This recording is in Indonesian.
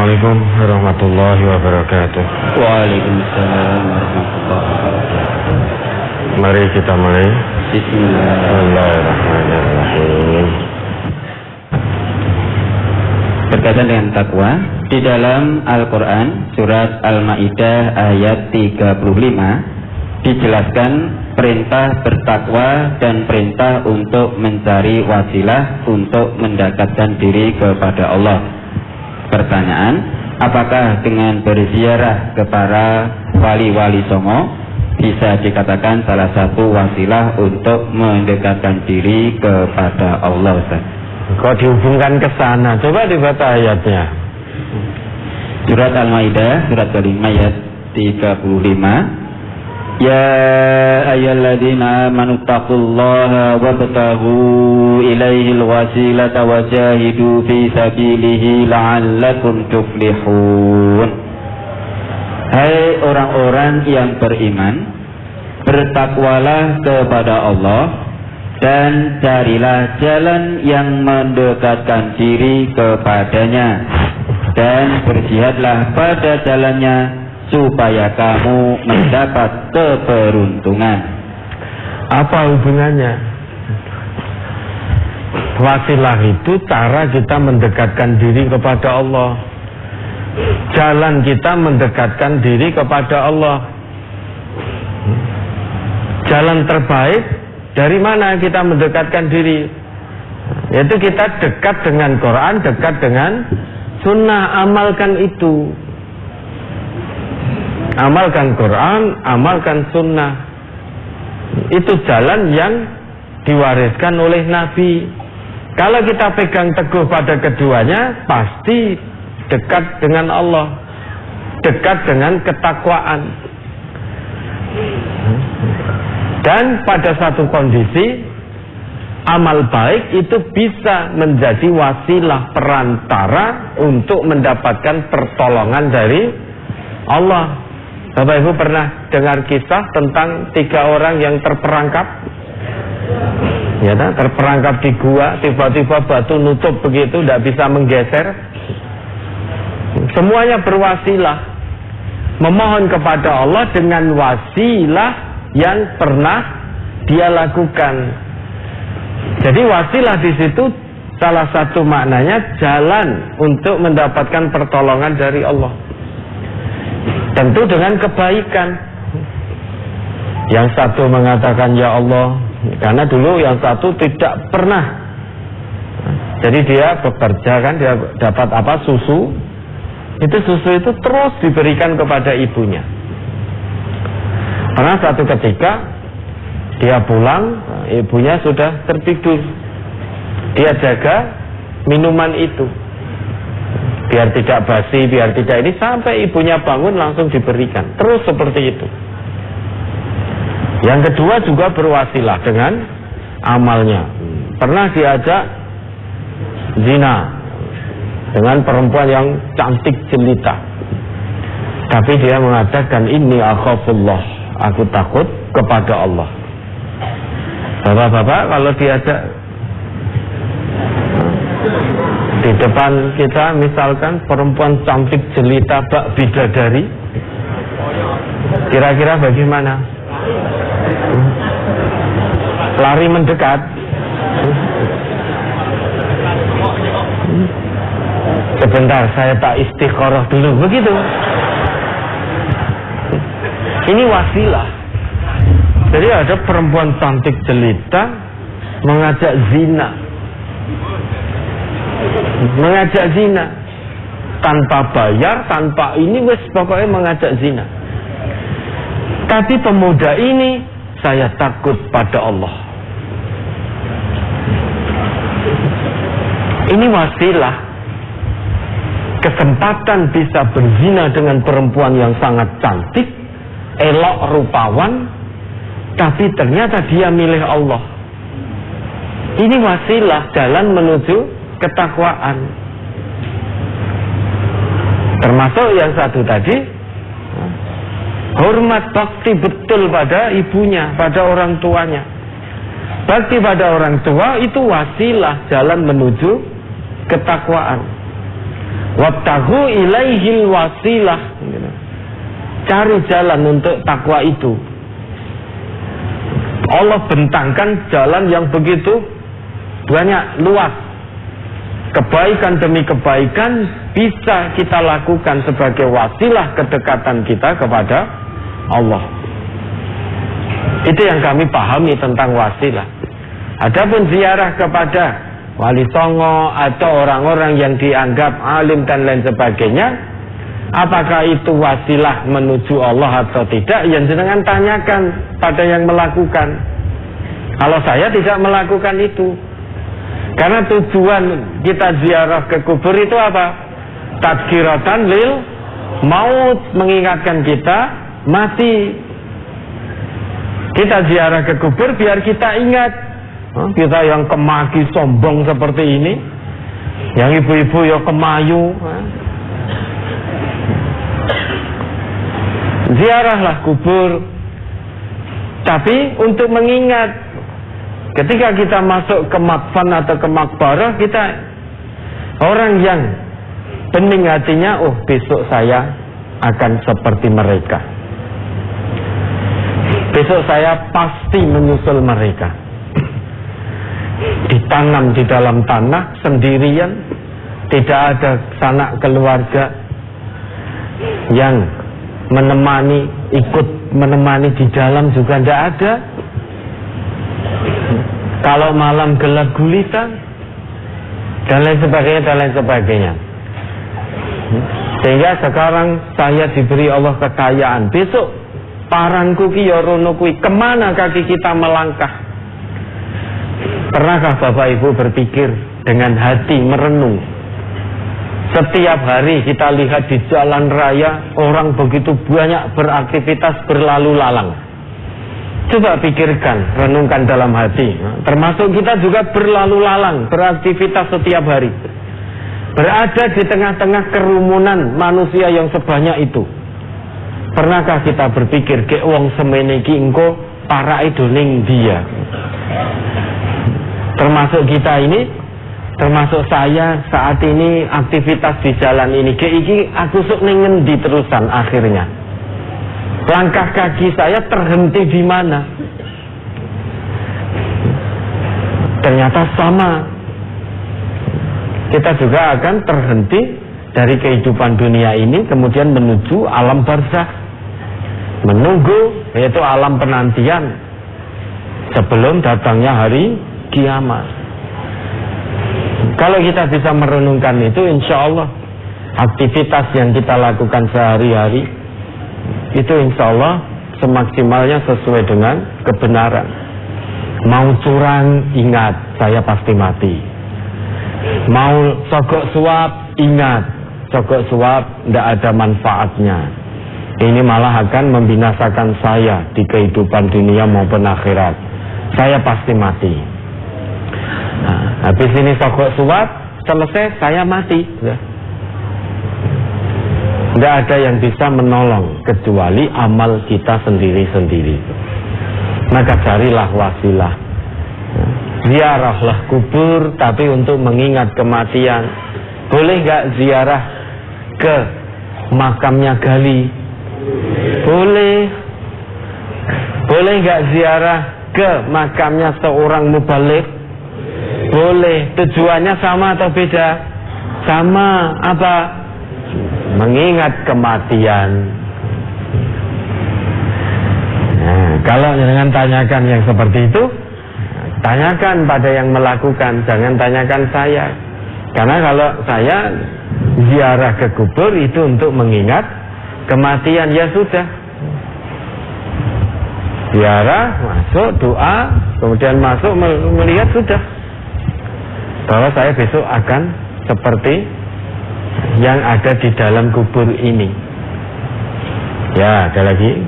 Assalamualaikum warahmatullahi wabarakatuh. Waalaikumsalam warahmatullahi wabarakatuh. Mari kita mulai. Bismillahirrahmanirrahim. Berkaitan dengan takwa, di dalam Al-Quran surat Al-Ma'idah ayat 35 dijelaskan perintah bertakwa dan perintah untuk mencari wasilah untuk mendekatkan diri kepada Allah. Pertanyaan, apakah dengan berziarah kepada wali-wali songo bisa dikatakan salah satu wasilah untuk mendekatkan diri kepada Allah, Ustaz? Kok dihubungkan ke sana? Coba dibaca ayatnya. Surat Al-Maidah surat kelima ayat 35. Ya ayyuhalladzina amanu taqullaha wabtaghu ilaihil wasilata wajahidu fi sabilihi la'allakum tuflihun. Hai orang-orang yang beriman, bertakwalah kepada Allah dan carilah jalan yang mendekatkan diri kepadanya, dan berjihadlah pada jalannya supaya kamu mendapat keberuntungan. Apa hubungannya? Wasilah itu cara kita mendekatkan diri kepada Allah. Jalan kita mendekatkan diri kepada Allah. Jalan terbaik dari mana kita mendekatkan diri? Yaitu kita dekat dengan Quran, dekat dengan sunnah, amalkan itu. Amalkan Quran, amalkan sunnah. Itu jalan yang diwariskan oleh Nabi. Kalau kita pegang teguh pada keduanya, pasti dekat dengan Allah, dekat dengan ketakwaan. Dan pada satu kondisi, amal baik itu bisa menjadi wasilah perantara untuk mendapatkan pertolongan dari Allah. Bapak Ibu pernah dengar kisah tentang 3 orang yang terperangkap? Ya, terperangkap di gua, tiba-tiba batu nutup begitu, tidak bisa menggeser. Semuanya berwasilah, memohon kepada Allah dengan wasilah yang pernah dia lakukan. Jadi wasilah di situ salah satu maknanya jalan untuk mendapatkan pertolongan dari Allah. Tentu dengan kebaikan. Yang satu mengatakan ya Allah, karena dulu yang satu tidak pernah. Jadi dia bekerja kan, dia dapat apa, susu. Itu susu itu terus diberikan kepada ibunya. Pernah satu ketika dia pulang, ibunya sudah tertidur. Dia jaga minuman itu, biar tidak basi, biar tidak ini, sampai ibunya bangun langsung diberikan. Terus seperti itu. Yang kedua juga berwasilah dengan amalnya. Pernah diajak zina dengan perempuan yang cantik jelita, tapi dia mengatakan inni akhafullah, aku takut kepada Allah. Bapak-bapak kalau diajak di depan kita misalkan perempuan cantik jelita bak bidadari, kira-kira bagaimana? Lari mendekat? Sebentar saya tak istikharah dulu, begitu. Ini wasilah. Jadi ada perempuan cantik jelita mengajak zina, tanpa bayar, tanpa ini, wes pokoknya mengajak zina. Tapi pemuda ini, saya takut pada Allah. Ini wasilah. Kesempatan bisa berzina dengan perempuan yang sangat cantik, elok rupawan, tapi ternyata dia milih Allah. Ini wasilah, jalan menuju ketakwaan. Termasuk yang satu tadi, hormat bakti betul pada ibunya, pada orang tuanya. Bakti pada orang tua itu wasilah, jalan menuju ketakwaan. Wabtaghu ilaihil wasilah. Cari jalan untuk takwa itu. Allah bentangkan jalan yang begitu banyak, luas. Kebaikan demi kebaikan bisa kita lakukan sebagai wasilah kedekatan kita kepada Allah. Itu yang kami pahami tentang wasilah. Adapun ziarah kepada wali songo atau orang-orang yang dianggap alim dan lain sebagainya, apakah itu wasilah menuju Allah atau tidak? Yang jenengan tanyakan pada yang melakukan. Kalau saya tidak melakukan itu, karena tujuan kita ziarah ke kubur itu apa? Tadkiratan lil maut, mengingatkan kita mati. Kita ziarah ke kubur biar kita ingat. Kita yang kemaki sombong seperti ini, yang ibu-ibu ya kemayu. Ziarahlah kubur, tapi untuk mengingat. Ketika kita masuk ke makfan atau ke makbarah, kita orang yang bening hatinya, oh besok saya akan seperti mereka. Besok saya pasti menyusul mereka. Ditanam di dalam tanah sendirian, tidak ada sanak keluarga yang menemani, ikut menemani di dalam juga tidak ada. Kalau malam gelap gulita dan lain sebagainya. Sehingga sekarang saya diberi Allah kekayaan. Besok parangku ki yorono kui, kemana kaki kita melangkah? Pernahkah Bapak Ibu berpikir dengan hati merenung? Setiap hari kita lihat di jalan raya orang begitu banyak beraktivitas berlalu lalang. Coba pikirkan, renungkan dalam hati. Termasuk kita juga berlalu lalang, beraktivitas setiap hari. Berada di tengah-tengah kerumunan manusia yang sebanyak itu. Pernahkah kita berpikir, ke wong semene iki engko para idoling dia? Termasuk kita ini, termasuk saya saat ini aktivitas di jalan ini. Ke iki aku sok ning ngendi terusan akhirnya? Langkah kaki saya terhenti di mana? Ternyata sama. Kita juga akan terhenti dari kehidupan dunia ini, kemudian menuju alam barzakh, menunggu, yaitu alam penantian sebelum datangnya hari kiamat. Kalau kita bisa merenungkan itu, insya Allah aktivitas yang kita lakukan sehari-hari itu insya Allah semaksimalnya sesuai dengan kebenaran. Mau curang, ingat saya pasti mati. Mau sogok suap, ingat sogok suap tidak ada manfaatnya. Ini malah akan membinasakan saya di kehidupan dunia maupun akhirat. Saya pasti mati. Nah, habis ini sogok suap selesai, saya mati. Tidak ada yang bisa menolong kecuali amal kita sendiri-sendiri. Maka carilah wasilah. Ziarahlah kubur, tapi untuk mengingat kematian. Boleh nggak ziarah ke makamnya Gali? Boleh. Boleh nggak ziarah ke makamnya seorang mubaligh? Boleh. Tujuannya sama atau beda? Sama. Apa? Mengingat kematian. Nah, kalau jangan tanyakan yang seperti itu, tanyakan pada yang melakukan, jangan tanyakan saya. Karena kalau saya ziarah ke kubur itu untuk mengingat kematian, ya sudah. Ziarah, masuk, doa, kemudian masuk melihat, sudah. Bahwa saya besok akan seperti yang ada di dalam kubur ini. Ya, ada lagi.